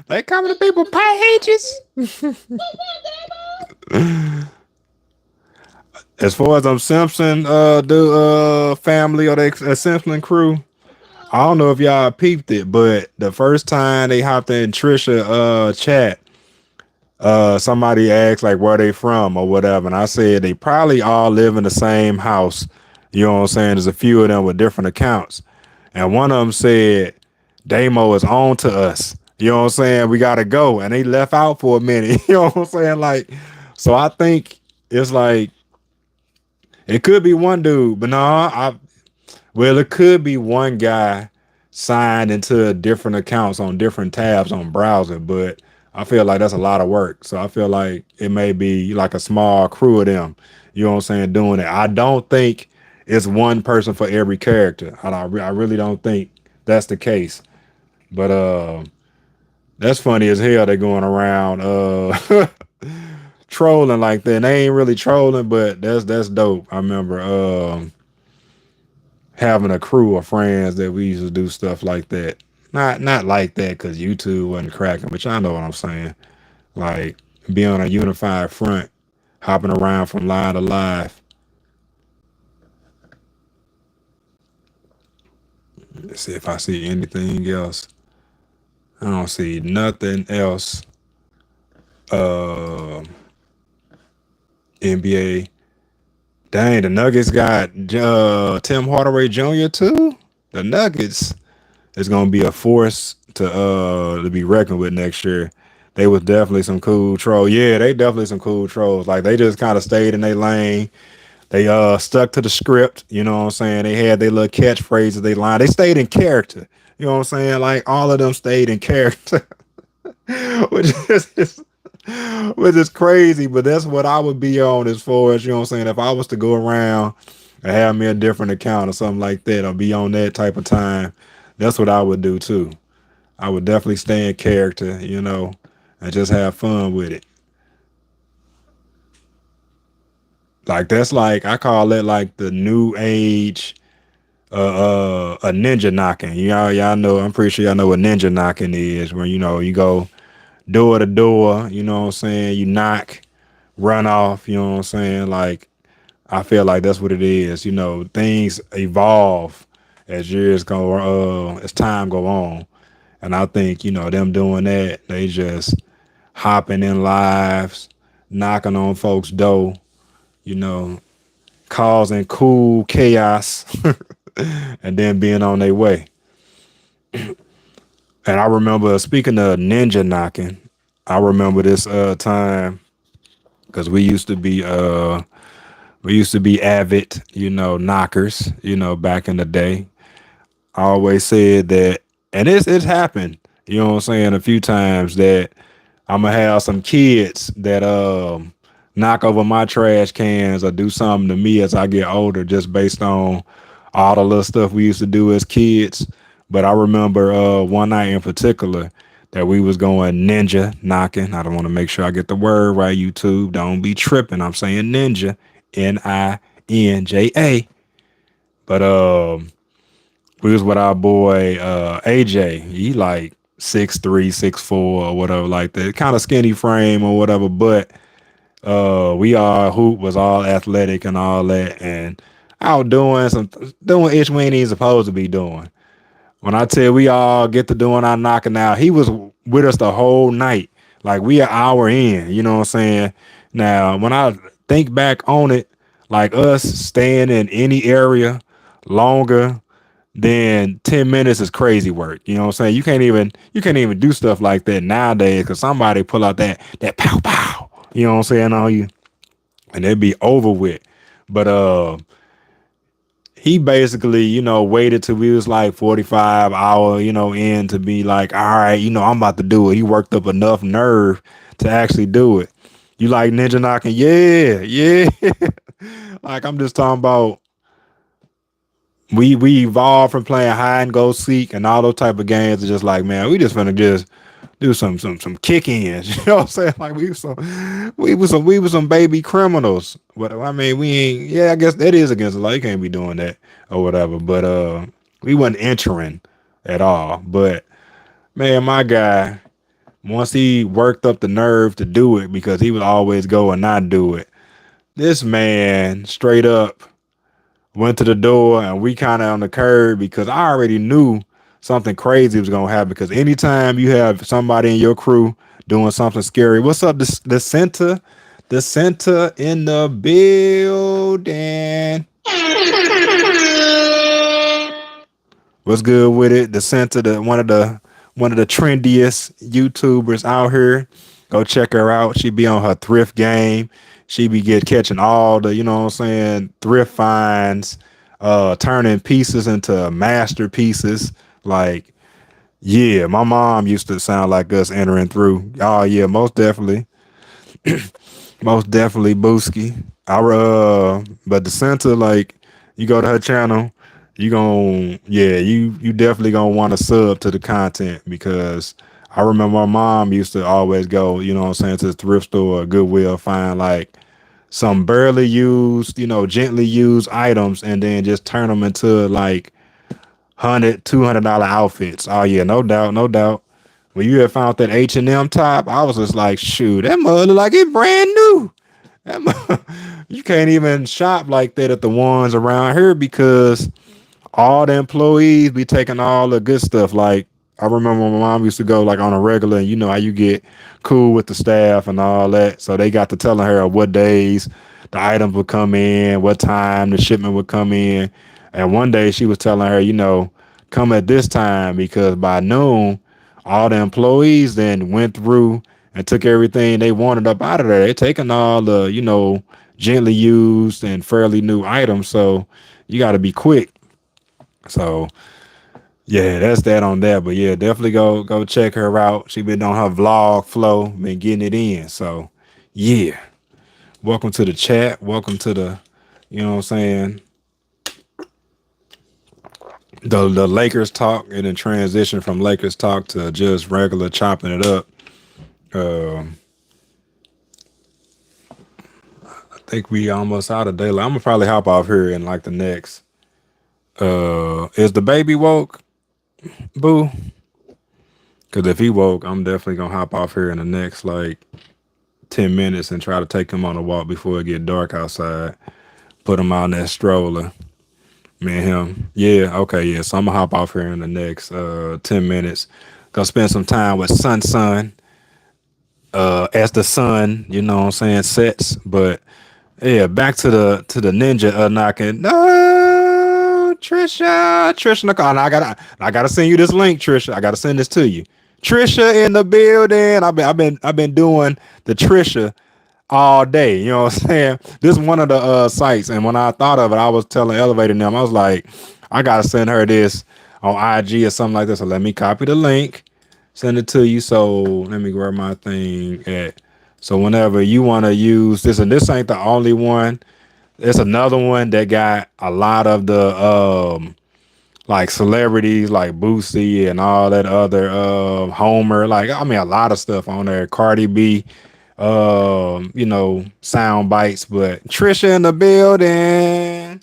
They coming to people pages. As far as them Simpson do family or the Simpson crew, I don't know if y'all peeped it, but the first time they hopped in Trisha chat, somebody asked like where they from or whatever, and I said they probably all live in the same house. You know what I'm saying? There's a few of them with different accounts, and one of them said Damo is on to us. You know what I'm saying? We gotta go, and they left out for a minute. You know what I'm saying? Like, so I think it's like it could be one dude, but no, well, it could be one guy signed into different accounts on different tabs on browser, but I feel like that's a lot of work. So I feel like it may be like a small crew of them, you know what I'm saying, doing it. I don't think it's one person for every character. I really don't think that's the case. But that's funny as hell. They going around trolling like that. And they ain't really trolling, but that's dope. I remember having a crew of friends that we used to do stuff like that. Not like that because YouTube wasn't cracking, but y'all know what I'm saying. Like be on a unified front, hopping around from live to live. Let's see if I see anything else. I don't see nothing else. Uh, NBA. Dang, the Nuggets got Tim Hardaway Jr. too. The Nuggets is gonna be a force to be reckoned with next year. They was definitely some cool trolls. Yeah, they definitely some cool trolls. Like they just kind of stayed in their lane. They stuck to the script. You know what I'm saying? They had their little catchphrases. They line. They stayed in character. You know what I'm saying? Like all of them stayed in character, which is which is crazy. But that's what I would be on as far as you know what I'm saying. If I was to go around and have me a different account or something like that, or be on that type of time, that's what I would do too. I would definitely stay in character, you know, and just have fun with it. Like that's like I call it like the new age a ninja knocking. Y'all know I'm pretty sure y'all know what ninja knocking is when you know you go door to door, you know what I'm saying, you knock, run off, you know what I'm saying? Like I feel like that's what it is. You know, things evolve as years go as time go on. And I think, you know, them doing that, they just hopping in lives, knocking on folks' door, you know, causing cool chaos and then being on their way. And I remember speaking of ninja knocking, I remember this time because we used to be avid, you know, knockers, you know, back in the day. I always said that and it's happened, you know what I'm saying, a few times that I'm gonna have some kids that knock over my trash cans or do something to me as I get older, just based on all the little stuff we used to do as kids. But I remember one night in particular that we was going ninja knocking. I don't want to make sure I get the word right. YouTube, don't be tripping. I'm saying ninja, Ninja. But we was with our boy AJ. He like 6'3", 6'4", or whatever like that. Kind of skinny frame or whatever, but we all hoop was all athletic and all that and out doing ish we ain't even supposed to be doing. When I tell we all get to doing our knocking out, he was with us the whole night. Like we an hour in, you know what I'm saying? Now, when I think back on it, like us staying in any area longer than 10 minutes is crazy work. You know what I'm saying? You can't even do stuff like that nowadays because somebody pull out that pow pow. You know what I'm saying on you, and it'd be over with. But he basically, waited till we was like 45 hour, in to be like, all right, I'm about to do it. He worked up enough nerve to actually do it. You like ninja knocking? Yeah, yeah. Like I'm just talking about we evolved from playing hide and go seek and all those type of games to just like, man, we just finna just do some kick ins. You know what I'm saying? Like we was some baby criminals. But I mean we ain't, yeah, I guess that is against the law. You can't be doing that or whatever. But we wasn't entering at all. But man, my guy, once he worked up the nerve to do it because he would always go and not do it. This man straight up went to the door and we kind of on the curb because I already knew something crazy was gonna happen. Because anytime you have somebody in your crew doing something scary, what's up? The center in the building. What's good with it? The center, one of the trendiest YouTubers out here. Go check her out. She be on her thrift game. She be catching all the, what I'm saying, thrift finds, turning pieces into masterpieces. Like, yeah, my mom used to sound like us entering through. Oh yeah, most definitely Booski. But the center, like, you go to her channel, you definitely gonna want to sub to the content because I remember my mom used to always go, what I'm saying, to the thrift store or Goodwill, find like some barely used, gently used items and then just turn them into like $100, $200 outfits. Oh yeah, no doubt, no doubt. When you had found that H&M top, I was just like, shoot, that mother look like it brand new. You can't even shop like that at the ones around here because all the employees be taking all the good stuff. Like I remember when my mom used to go like on a regular, and you know how you get cool with the staff and all that. So they got to telling her what days the items would come in, what time the shipment would come in. And one day she was telling her, come at this time because by noon, all the employees then went through and took everything they wanted up out of there. They taking all the, gently used and fairly new items. So you got to be quick. So yeah, that's that on that. But yeah, definitely go check her out. She been on her vlog flow, been getting it in. So yeah. Welcome to the chat. Welcome to the, you know what I'm saying, the Lakers talk and then transition from Lakers talk to just regular chopping it up. Um I think we almost out of daylight. I'm gonna probably hop off here in like the next is the baby woke, boo? Cause if he woke, I'm definitely gonna hop off here in the next like 10 minutes and try to take him on a walk before it get dark outside. Put him out in that stroller. Me and him. Yeah, okay, yeah. So I'm gonna hop off here in the next 10 minutes. Gonna spend some time with Sun as the sun, what I'm saying, sets. But yeah, back to the ninja knocking. No, Trisha Nicole. And I gotta send you this link, Trisha. I gotta send this to you. Trisha in the building. I've been doing the Trisha all day. You know what I'm saying? This is one of the sites, and when I thought of it, I was telling Elevator them, I was like, I gotta send her this on IG or something like this. So let me copy the link, send it to you. So let me grab my thing at. So whenever you want to use this, and this ain't the only one. There's another one that got a lot of the like celebrities like Boosie and all that other Homer. Like I mean a lot of stuff on there. Cardi B, sound bites, but Trisha in the building.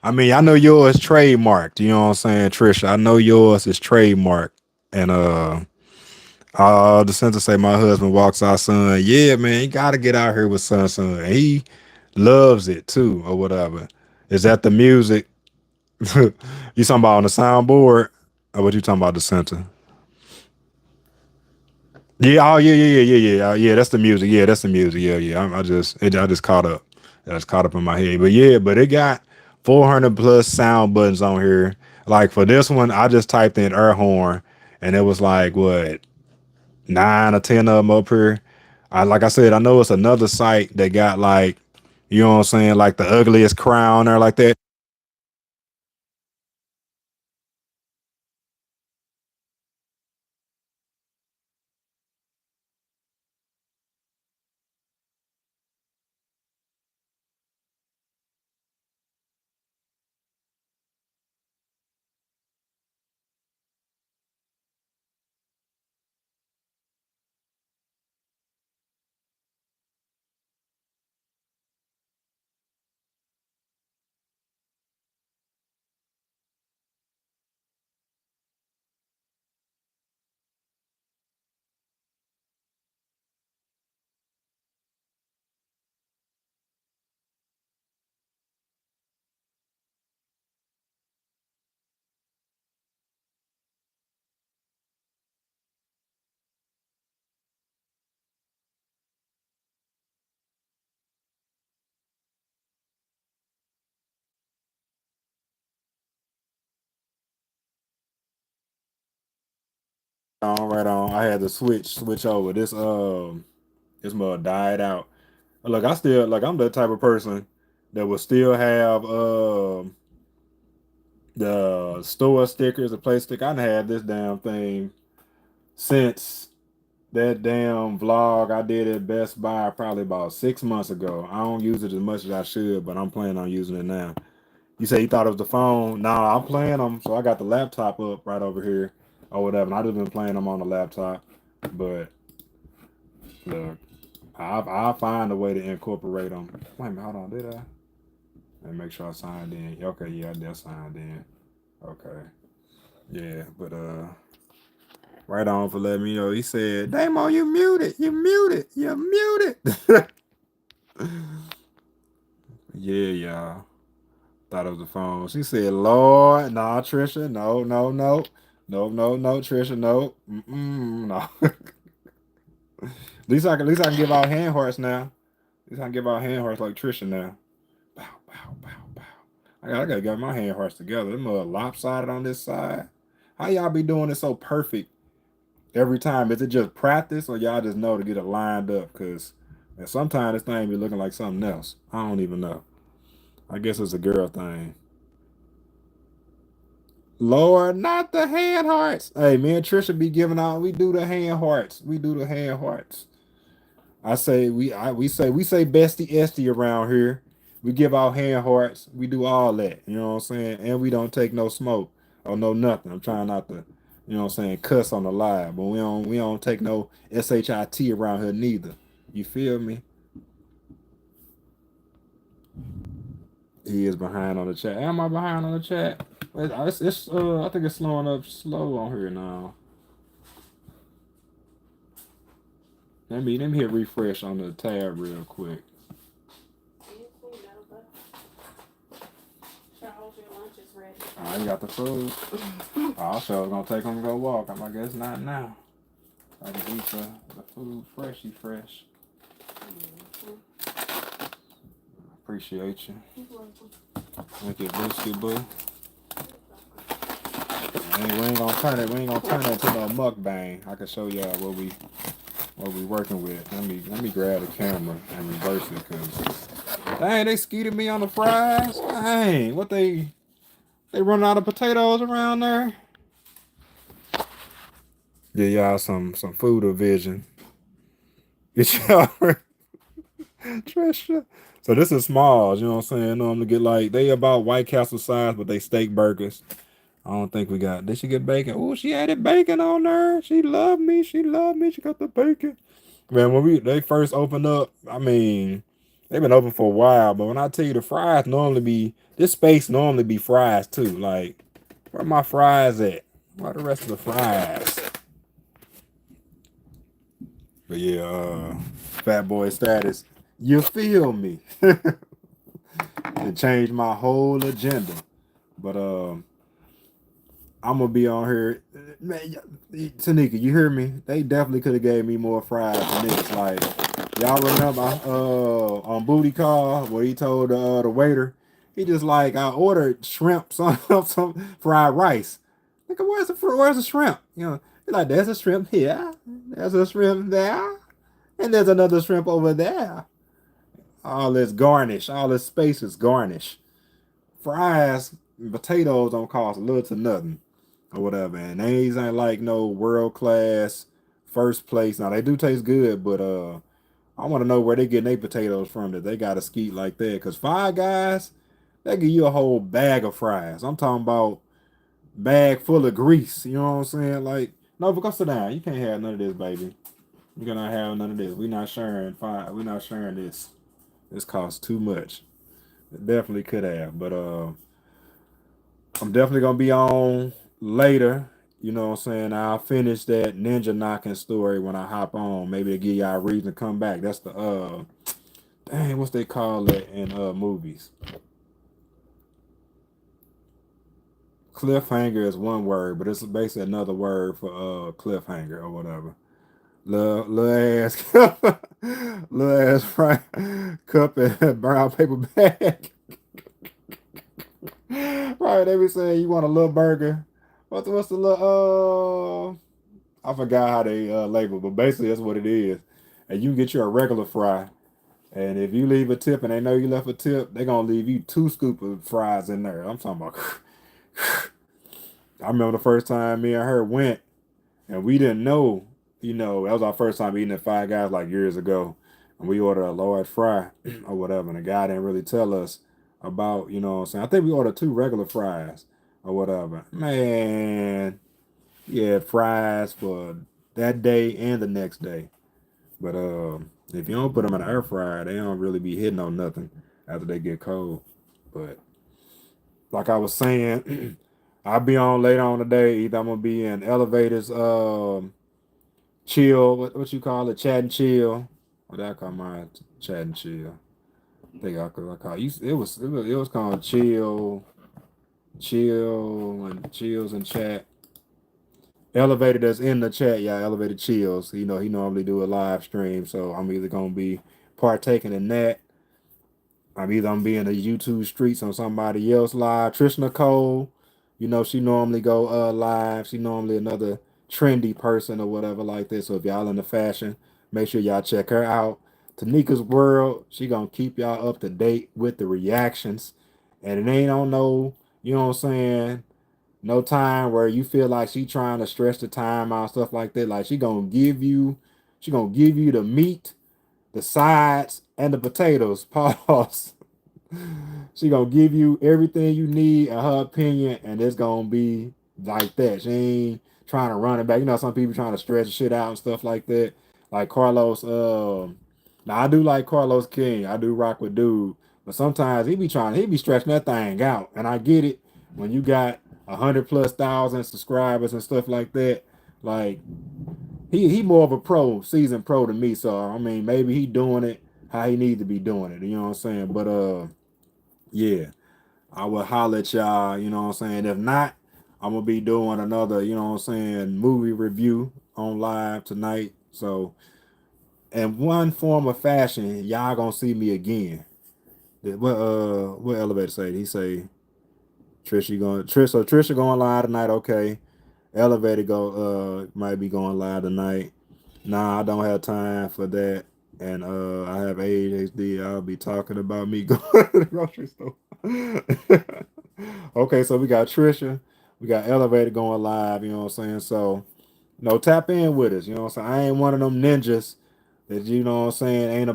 I mean, I know yours trademarked, you know what I'm saying, Trisha. I know yours is trademarked. And the center say my husband walks our son. Yeah, man, you gotta get out here with son. He loves it too, or whatever. Is that the music? You talking about on the soundboard? Or what you talking about the center? Yeah, oh yeah. That's the music. Yeah, that's the music. Yeah. I just caught up. I just caught up in my head. But yeah, but it got 400 plus sound buttons on here. Like for this one, I just typed in air horn, and it was like what 9 or 10 of them up here. I like I said, I know it's another site that got like, you know what I'm saying, like the ugliest crown or like that. On right on. I had to switch over. This mug died out. Look, I still like I'm the type of person that will still have the store stickers, the place stick. I done had this damn thing since that damn vlog I did at Best Buy probably about 6 months ago. I don't use it as much as I should, but I'm planning on using it now. You say you thought it was the phone? Nah, I'm playing them. So I got the laptop up right over here or whatever. And I just been playing them on the laptop. But look, I'll find a way to incorporate them. Wait a minute, hold on. Did I? Let me make sure I signed in. Okay, yeah, I did signed in. Okay. Yeah, but right on for letting me know. He said, Damo, you muted. You muted. You muted. Yeah, y'all. Thought it was the phone. She said, Lord, nah, Trisha, no, no, no. No, no, no, Trisha, no. No. At least I can give out hand hearts now. At least I can give out hand hearts like Trisha now. Bow, bow, bow, bow. I gotta get my hand hearts together. Them lopsided on this side. How y'all be doing it so perfect every time? Is it just practice or y'all just know to get it lined up? Cause sometimes this thing be looking like something else. I don't even know. I guess it's a girl thing. Lord, not the hand hearts. Hey, me and Trisha be giving out. We do the hand hearts. We do the hand hearts. We say bestie esty around here. We give out hand hearts. We do all that. You know what I'm saying? And we don't take no smoke or no nothing. I'm trying not to, you know what I'm saying, cuss on the live, but we don't take no shit around here neither. You feel me? He is behind on the chat. Am I behind on the chat? I think it's slowing up slow on here now. Let me hit refresh on the tab real quick. I got the food. I sure was gonna take him to go walk. I guess not now. I can eat the food freshy fresh. Appreciate you. Thank you, Boosty Boo. We ain't gonna turn it. We ain't gonna turn it into no mukbang. I can show y'all what we working with. Let me grab the camera and reverse it, cause dang, they skeeted me on the fries. Dang, what they running out of potatoes around there? Yeah, y'all some food vision. Get y'all Trisha. So this is smalls, you know what I'm saying? I'm gonna get like they about White Castle size, but they steak burgers. I don't think we got. Did she get bacon? Oh, she added bacon on there. She loved me. She loved me. She got the bacon. Man, when they first opened up, I mean, they've been open for a while. But when I tell you the fries normally be this space normally be fries too. Like, where my fries at? Where the rest of the fries? But yeah, fat boy status. You feel me? It changed my whole agenda. But I'm gonna be on here, man. Tanika, you hear me? They definitely could have gave me more fries than this. Like, y'all remember on Booty Call where he told the waiter, he just like I ordered shrimp, some fried rice. Nigga, where's the shrimp? You know, Like, there's a shrimp here, there's a shrimp there, and there's another shrimp over there. All this garnish, all this space is garnish. Fries, potatoes don't cost little to nothing or whatever. And these ain't like no world class first place. Now they do taste good, but I want to know where they getting their potatoes from that they got a skeet like that. Cause Five Guys, they give you a whole bag of fries. I'm talking about bag full of grease. You know what I'm saying? Like, no, but come sit down. You can't have none of this, baby. You cannot have none of this. We not sharing five. We not sharing this. This costs too much. It definitely could have, but I'm definitely gonna be on later. You know what I'm saying? I'll finish that ninja knocking story when I hop on. Maybe to give y'all a reason to come back. That's the dang, what's they call it in movies? Cliffhanger is one word, but it's basically another word for cliffhanger or whatever. Little ass little ass fry cup and brown paper bag. Right, they be saying you want a little burger. What's the little I forgot how they label, but basically that's what it is. And you can get you a regular fry. And if you leave a tip and they know you left a tip, they're gonna leave you 2 scoops of fries in there. I'm talking about I remember the first time me and her went and we didn't know, that was our first time eating at Five Guys like years ago. And we ordered a large fry or whatever. And the guy didn't really tell us about, what I'm saying. I think we ordered 2 regular fries or whatever. Man, yeah, fries for that day and the next day. But if you don't put them in the air fryer, they don't really be hitting on nothing after they get cold. But like I was saying, I'll be on later on today. Either I'm gonna be in elevators, chill. What you call it? Chat and chill. What did I call mine? Chat and chill. I think I call it. It was called chills and chat. Elevator that's in the chat, yeah, elevator chills. He normally do a live stream, so I'm either gonna be partaking in that. I'm be in the YouTube streets on somebody else live. Trish Nicole, she normally go live. She normally another trendy person or whatever like this. So if y'all into fashion, make sure y'all check her out. Tanika's World, she gonna keep y'all up to date with the reactions. And it ain't on no, what I'm saying, no time where you feel like she trying to stretch the time out, stuff like that. Like she gonna give you the meat, the sides, and the potatoes. Pause. She gonna give you everything you need in her opinion, and it's gonna be like that. She ain't trying to run it back. Some people trying to stretch shit out and stuff like that. Like Carlos, now I do like Carlos King. I do rock with dude, but sometimes he be stretching that thing out, and I get it when you got 100+ thousand subscribers and stuff like that. Like he more of a seasoned pro than me. So I mean, maybe he doing it how he needs to be doing it. You know what I'm saying? But yeah, I will holler at y'all, you know what I'm saying? If not, I'm gonna be doing another, movie review on live tonight. So in one form of fashion, y'all gonna see me again. What elevator say? He say Trisha going live tonight, okay. Elevator might be going live tonight. Nah, I don't have time for that. And I have ADHD. I'll be talking about me going to the grocery store. Okay, so we got Trisha, we got Elevator going live, you know what I'm saying? So tap in with us, you know what I'm saying? I ain't one of them ninjas that what I'm saying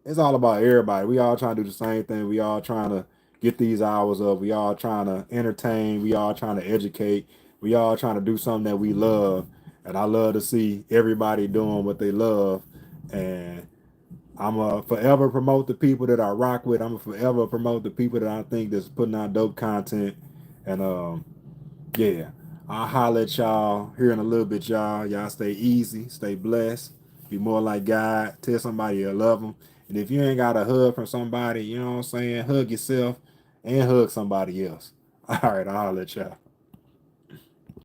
it's all about everybody. We all trying to do the same thing. We all trying to get these hours up. We all trying to entertain. We all trying to educate. We all trying to do something that we love. And I love to see everybody doing what they love. And I'm going to forever promote the people that I rock with. I'm going to forever promote the people that I think that's putting out dope content. And yeah, I'll holler at y'all here in a little bit, y'all. Y'all stay easy, stay blessed, be more like God. Tell somebody you love them. And if you ain't got a hug from somebody, you know what I'm saying, hug yourself and hug somebody else. All right, I'll holler at y'all.